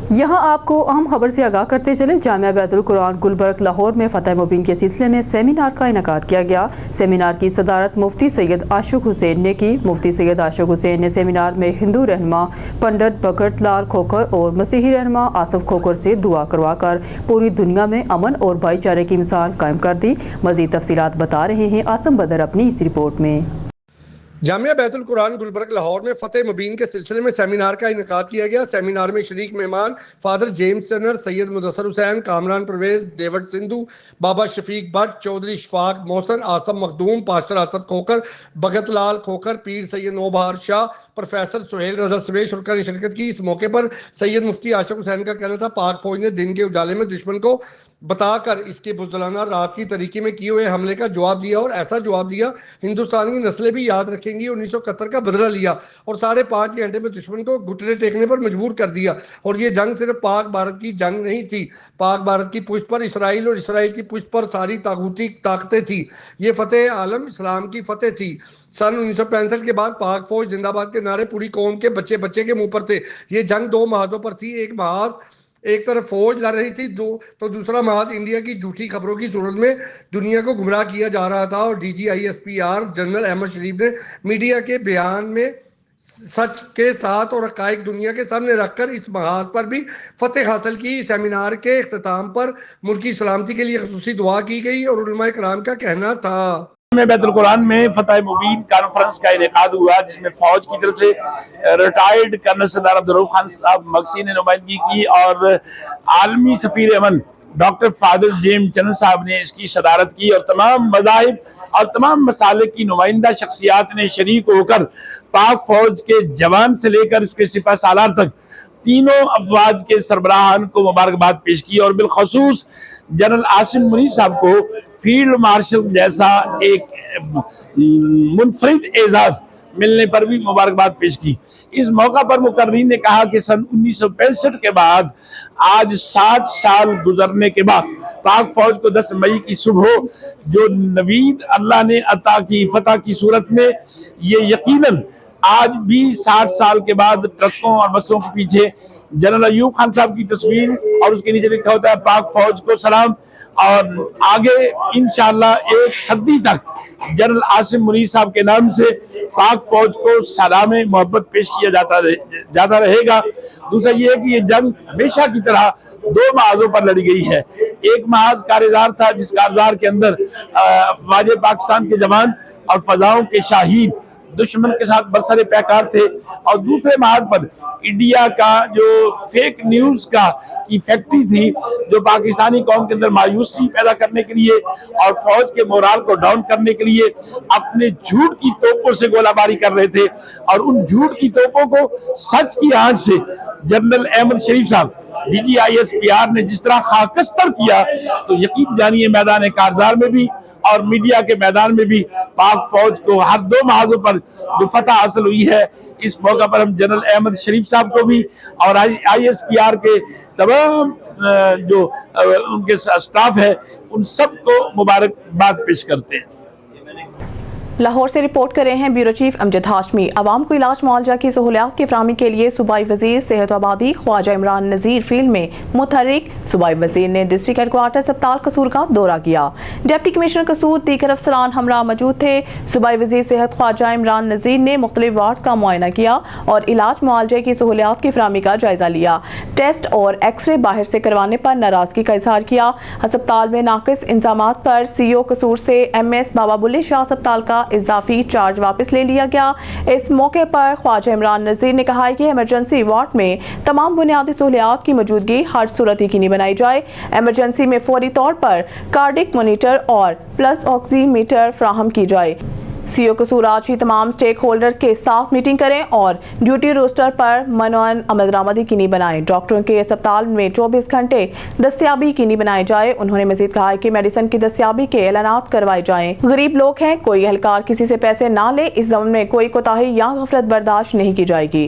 یہاں آپ کو اہم خبر سے آگاہ کرتے چلے، جامعہ بیت القرآن گلبرگ لاہور میں فتح مبین کے سلسلے میں سیمینار کا انعقاد کیا گیا۔ سیمینار کی صدارت مفتی سید عاشق حسین نے کی۔ مفتی سید عاشق حسین نے سیمینار میں ہندو رہنما پنڈت بھگت لال کھوکھر اور مسیحی رہنما آصف کھوکھر سے دعا کروا کر پوری دنیا میں امن اور بھائی چارے کی مثال قائم کر دی۔ مزید تفصیلات بتا رہے ہیں عاصم بدر اپنی اس رپورٹ میں۔ جامعہ بیت القرآن گلبرگ لاہور میں فتح مبین کے سلسلے میں سیمینار کا انعقاد کیا گیا۔ سیمینار میں شریک مہمان father James Turner, Syed Mudassar Hussain, Kamran Pervaiz, David Sandhu, Baba Shafiq Butt, Chaudhry Ashfaq Mohsin, Asim Makhdoom, pastor Asif Khokhar, Bhagat Lal Khokhar, Pir Syed Naubahar Shah, professor Sohail Raza سمیت شرکاء نے شرکت کی۔ اس موقع پر سید مفتی عاشق حسین کا کہنا تھا، پاک فوج نے دن کے اجالے میں دشمن کو بتا کر اس کے بزدلانہ رات کی طریقے میں کیے ہوئے حملے کا جواب دیا، اور ایسا جواب دیا ہندوستان کی نسلیں بھی یاد رکھیں گی۔ 1971 کا بدلہ لیا اور 5.5 گھنٹے میں دشمن کو گھٹنے ٹیکنے پر مجبور کر دیا، اور یہ جنگ صرف پاک بھارت کی جنگ نہیں تھی، پاک بھارت کی پشت پر اسرائیل اور اسرائیل کی پشت پر ساری طاغوتی طاقتیں تھی۔ یہ فتح عالم اسلام کی فتح تھی۔ سن 1965 کے بعد پاک فوج زندہ باد کے نعرے پوری قوم کے بچے بچے کے منہ پر تھے۔ یہ جنگ 2 محاذوں پر تھی، ایک طرف فوج لڑ رہی تھی تو دوسرا محاذ انڈیا کی جھوٹی خبروں کی صورت میں دنیا کو گمراہ کیا جا رہا تھا، اور D G I S P R general Ahmed Sharif نے میڈیا کے بیان میں سچ کے ساتھ اور حقائق دنیا کے سامنے رکھ کر اس محاذ پر بھی فتح حاصل کی۔ سیمینار کے اختتام پر ملکی سلامتی کے لیے خصوصی دعا کی گئی، اور علماء کرام کا کہنا تھا۔ بیت القرآن میں فتح مبین کانفرنس کا انعقاد ہوا، جس میں فوج کی طرف سے ریٹائرڈ کرنل سردار عبدالرؤف خان صاحب مگسی نے نمائندگی کی، اور عالمی سفیر امن ڈاکٹر فادر جیمز ٹرنر صاحب نے اس کی صدارت کی، اور تمام مذاہب اور تمام مسالک کی نمائندہ شخصیات نے شریک ہو کر پاک فوج کے جوان سے لے کر اس کے سپہ سالار تک تینوں افواج کے سربراہان کو مبارکباد پیش کی، اور بالخصوص جنرل عاصم منیر صاحب کو فیلڈ مارشل جیسا ایک منفرد اعزاز ملنے پر بھی مبارکباد پیش کی۔ اس موقع پر مقررین نے کہا کہ سن 1965 کے بعد آج 60 سال گزرنے کے بعد پاک فوج کو 10 مئی کی صبح جو نوید اللہ نے عطا کی فتح کی صورت میں، یہ یقیناً آج بھی 60 سال کے بعد ٹرکوں اور بسوں کے پیچھے جنرل ایوب خان صاحب کی تصویر اور اس کے نیچے لکھا ہوتا ہے پاک فوج کو سلام، اور آگے انشاءاللہ 1 صدی تک جنرل عاصم منیر صاحب کے نام سے پاک فوج کو سلام محبت پیش کیا جاتا رہے گا۔ دوسرا یہ ہے کہ یہ جنگ ہمیشہ کی طرح 2 محاذوں پر لڑی گئی ہے۔ ایک محاذ کارزار تھا، جس کارزار کے اندر افواج پاکستان کے جوان اور فضاؤں کے شاہین دشمن کے ساتھ برسر پیکار تھے، اور دوسرے محاذ پر انڈیا کا جو فیک نیوز کی فیکٹری تھی، جو پاکستانی قوم کے اندر مایوسی پیدا کرنے کے لیے اور فوج کے مورال کو ڈاؤن کرنے کے لیے اپنے جھوٹ کی توپوں سے گولہ باری کر رہے تھے، اور ان جھوٹ کی توپوں کو سچ کی آنچ سے جنرل احمد شریف صاحب D G I S P R نے جس طرح خاکستر کیا، تو یقین جانیے میدان کارزار میں بھی اور میڈیا کے میدان میں بھی پاک فوج کو ہر 2 محاذوں پر جو فتح حاصل ہوئی ہے، اس موقع پر ہم جنرل احمد شریف صاحب کو بھی اور آئی ایس پی آر کے تمام جو ان کے سٹاف ہے ان سب کو مبارکباد پیش کرتے ہیں۔ لاہور سے رپورٹ کر رہے ہیں بیورو چیف امجد ہاشمی۔ عوام کو علاج معالجہ کی سہولیات کی فراہمی کے لیے صوبائی وزیر صحت و آبادی خواجہ عمران نذیر فیلڈ میں متحرک۔ صوبائی وزیر نے ڈسٹرکٹ ہیڈ کوارٹر اسپتال قصور کا دورہ کیا۔ ڈپٹی کمشنر قصور دیگر افسران ہمراہ موجود تھے۔ صوبائی وزیر صحت خواجہ عمران نذیر نے مختلف وارڈز کا معائنہ کیا اور علاج معالجے کی سہولیات کی فراہمی کا جائزہ لیا۔ ٹیسٹ اور ایکس رے باہر سے کروانے پر ناراضگی کا اظہار کیا۔ ہسپتال میں ناقص انتظامات پر سی او قصور سے ایم ایس بابا بلے شاہ اسپتال کا اضافی چارج واپس لے لیا گیا۔ اس موقع پر خواجہ عمران نذیر نے کہا کہ ایمرجنسی وارڈ میں تمام بنیادی سہولیات کی موجودگی ہر صورت یقینی بنائی جائے۔ ایمرجنسی میں فوری طور پر کارڈک مانیٹر اور پلس آکسی میٹر فراہم کی جائے۔ سی او قصور آج ہی تمام سٹیک ہولڈرز کے ساتھ میٹنگ کریں اور ڈیوٹی روسٹر پر منوعن عمل درآمد یقینی بنائیں۔ ڈاکٹروں کے اسپتال میں 24 گھنٹے دستیابی یقینی بنائی جائے۔ انہوں نے مزید کہا کہ میڈیسن کی دستیابی کے اعلانات کروائے جائیں۔ غریب لوگ ہیں، کوئی اہلکار کسی سے پیسے نہ لے، اس ضمن میں کوئی کوتاہی یا غفلت برداشت نہیں کی جائے گی۔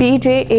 PJA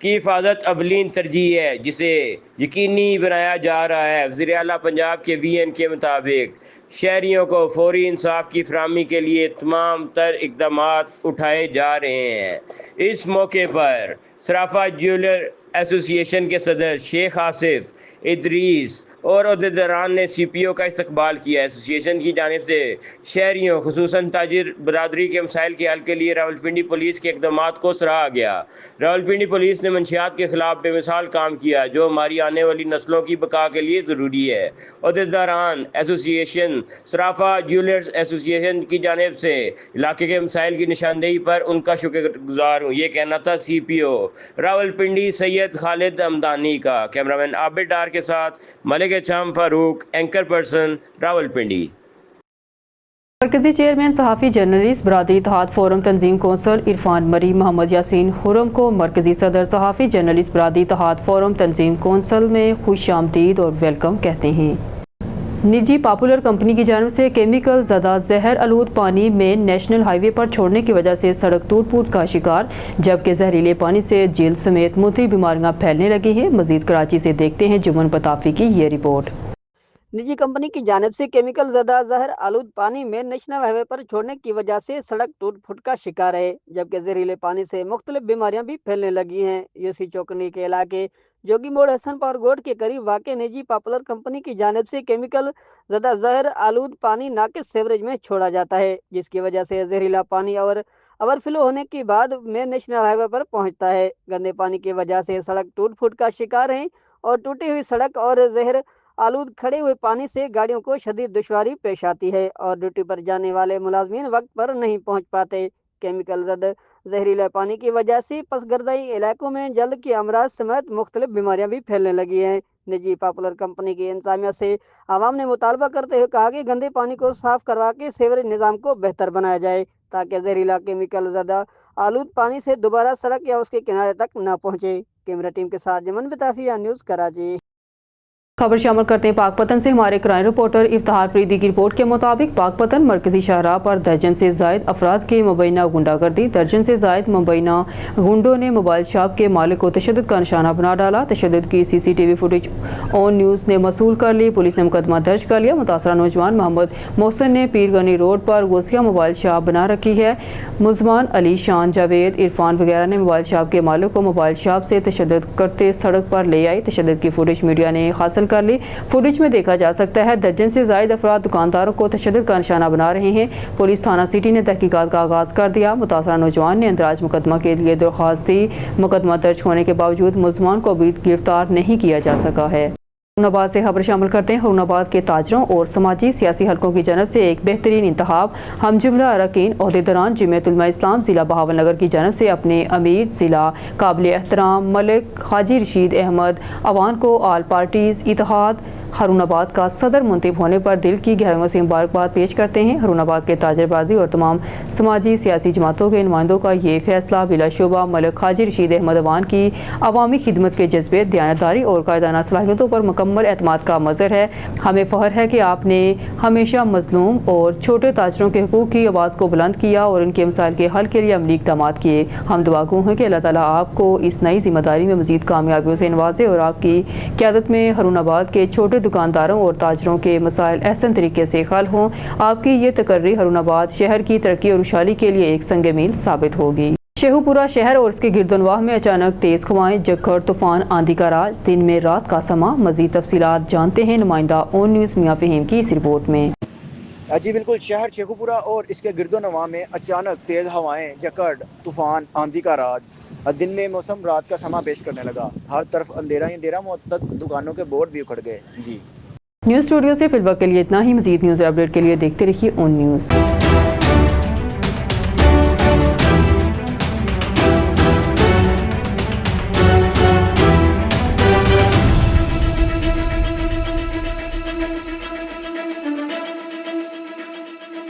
کی حفاظت اولین ترجیح ہے، جسے یقینی بنایا جا رہا ہے۔ وزیر اعلیٰ پنجاب کے وی این کے مطابق شہریوں کو فوری انصاف کی فراہمی کے لیے تمام تر اقدامات اٹھائے جا رہے ہیں۔ اس موقع پر صرافہ جیولر ایسوسی ایشن کے صدر شیخ آصف ادریس اور عہدیداران نے سی پی او کا استقبال کیا۔ ایسوسی ایشن کی جانب سے شہریوں خصوصاً تاجر برادری کے مسائل کے حل کے لیے راولپنڈی پولیس کے اقدامات کو سراہا گیا۔ راولپنڈی پولیس نے منشیات کے خلاف بے مثال کام کیا، جو ہماری آنے والی نسلوں کی بقا کے لیے ضروری ہے۔ عہدیداران ایسوسی ایشن صرافہ جیولرز ایسوسی ایشن کی جانب سے علاقے کے مسائل کی نشاندہی پر ان کا شکر گزار ہوں۔ یہ کہنا تھا سی پی او راولپنڈی سید خالد ہمدانی کا۔ کیمرامین عابد ڈار کے ساتھ ملک احتشام فاروق، اینکر پرسن، راولپنڈی۔ مرکزی چیئرمین صحافی جرنلسٹ برادری اتحاد فورم تنظیم کونسل عرفان مری محمد یاسین خرم کو مرکزی صدر صحافی جرنلسٹ برادری اتحاد فورم تنظیم کونسل میں خوش آمدید اور ویلکم کہتے ہیں۔ نجی پاپولر کمپنی کی جانب سے کیمیکل زدہ زہر آلود پانی میں نیشنل ہائی وے پر چھوڑنے کی وجہ سے سڑک ٹوٹ پھوٹ کا شکار، جبکہ زہریلے پانی سے جلد سمیت مختلف بیماریاں پھیلنے لگی ہیں۔ مزید کراچی سے دیکھتے ہیں جمن پتافی کی یہ رپورٹ۔ نجی کمپنی کی جانب سے کیمیکل زدہ زہر آلود پانی میں نیشنل ہائی وے پر چھوڑنے کی وجہ سے سڑک ٹوٹ پھوٹ کا شکار ہے، جبکہ زہریلے پانی سے مختلف بیماریاں بھی پھیلنے لگی ہیں۔ یوسی چوکنی کے علاقے جوگی موڑ حسن پاور گوٹ کے قریب واقع نجی پاپولر کمپنی کی جانب سے کیمیکل زدہ زہر آلود پانی ناقص سیوریج میں چھوڑا جاتا ہے، جس کی وجہ سے زہریلا پانی اور اوور فلو ہونے کے بعد میں نیشنل ہائی وے پر پہنچتا ہے۔ گندے پانی کی وجہ سے سڑک ٹوٹ پھوٹ کا شکار ہیں اور ٹوٹی ہوئی سڑک اور زہر آلود کھڑے ہوئے پانی سے گاڑیوں کو شدید دشواری پیش آتی ہے اور ڈیوٹی پر جانے والے ملازمین وقت پر نہیں پہنچ پاتے۔ کیمیکل زد زہریلا پانی کی وجہ سے پسگردائی علاقوں میں جلد کی امراض سمیت مختلف بیماریاں بھی پھیلنے لگی ہیں۔ نجی پاپولر کمپنی کی انتظامیہ سے عوام نے مطالبہ کرتے ہوئے کہا کہ گندے پانی کو صاف کروا کے سیوریج نظام کو بہتر بنایا جائے تاکہ زہریلا کیمیکل زدہ آلود پانی سے دوبارہ سڑک یا اس کے کنارے تک نہ پہنچے۔ کیمرہ ٹیم کے ساتھ جمن بتافیہ نیوز کراچی۔ خبر شامل کرتے ہیں پاک پتن سے۔ ہمارے کرائم رپورٹر افتخار فریدی کی رپورٹ کے مطابق پاک پتن مرکزی شاہراہ پر درجن سے زائد افراد کی مبینہ غنڈہ گردی۔ درجن سے زائد مبینہ غنڈوں نے موبائل شاپ کے مالک کو تشدد کا نشانہ بنا ڈالا۔ تشدد کی سی سی ٹی وی فوٹیج اون نیوز نے موصول کر لی۔ پولیس نے مقدمہ درج کر لیا۔ متاثرہ نوجوان محمد محسن نے پیر گنی روڈ پر غوثیہ موبائل شاپ بنا رکھی ہے۔ ملزمان علی شان، جاوید، عرفان وغیرہ نے موبائل شاپ کے مالک کو موبائل شاپ سے تشدد کرتے سڑک پر لے آئی۔ تشدد کی فوٹیج میڈیا نے حاصل کر لی۔ فوٹیج میں دیکھا جا سکتا ہے درجن سے زائد افراد دکانداروں کو تشدد کا نشانہ بنا رہے ہیں۔ پولیس تھانہ سٹی نے تحقیقات کا آغاز کر دیا۔ متاثرہ نوجوان نے اندراج مقدمہ کے لیے درخواست دی۔ مقدمہ درج ہونے کے باوجود ملزمان کو ابھی گرفتار نہیں کیا جا سکا ہے۔ ہارون آباد سے خبر شامل کرتے ہیں۔ ہارون آباد کے تاجروں اور سماجی سیاسی حلقوں کی جانب سے ایک بہترین انتخاب۔ ہم جملہ اراکین عہدیداران جمعیت علماء اسلام ضلع بہاول نگر کی جانب سے اپنے امیر ضلع قابل احترام ملک حاجی رشید احمد عوان کو آل پارٹیز اتحاد ہارون آباد کا صدر منتخب ہونے پر دل کی گہرائیوں سے مبارکباد پیش کرتے ہیں۔ ہارون آباد کے تاجر برادری اور تمام سماجی سیاسی جماعتوں کے نمائندوں کا یہ فیصلہ بلا شبہ ملک حاجی رشید احمد عوان کی عوامی خدمت کے جذبے، دیانتداری اور قائدانہ صلاحیتوں پر مکمل اعتماد کا مظہر ہے۔ ہمیں فخر ہے کہ آپ نے ہمیشہ مظلوم اور چھوٹے تاجروں کے حقوق کی آواز کو بلند کیا اور ان کے مسائل کے حل کے لیے عملی اقدامات کیے۔ ہم دعا گو ہیں کہ اللہ تعالیٰ آپ کو اس نئی ذمہ داری میں مزید کامیابیوں سے نوازے اور آپ کی قیادت میں ہارون آباد کے چھوٹے دکانداروں اور تاجروں کے مسائل احسن طریقے سے حل ہوں۔ آپ کی یہ تقرری ہارون آباد شہر کی ترقی اور خوشحالی کے لیے ایک سنگ میل ثابت ہوگی۔ شیخو پورہ شہر اور اس کے گرد و نواح میں اچانک تیز ہوائیں، جھکڑ، طوفان، آندھی کا راج، دن میں رات کا سما۔ مزید تفصیلات جانتے ہیں نمائندہ اون نیوز میاں فہیم کی اس رپورٹ میں۔ جی بالکل، شہر شیخو پورہ اور اس کے گرد و نواح میں اچانک تیز ہوائیں، جھکڑ، طوفان، آندھی کا راج، دن میں موسم رات کا سما پیش کرنے لگا۔ ہر طرف اندھیرا ہی اندھیرا، معتدل دکانوں کے بورڈ بھی اکھڑ گئے۔ جی نیوز اسٹوڈیو سے فی الوقت کے لیے اتنا ہی۔ مزید نیوز اپڈیٹ کے لیے دیکھتے رہیے اون نیوز۔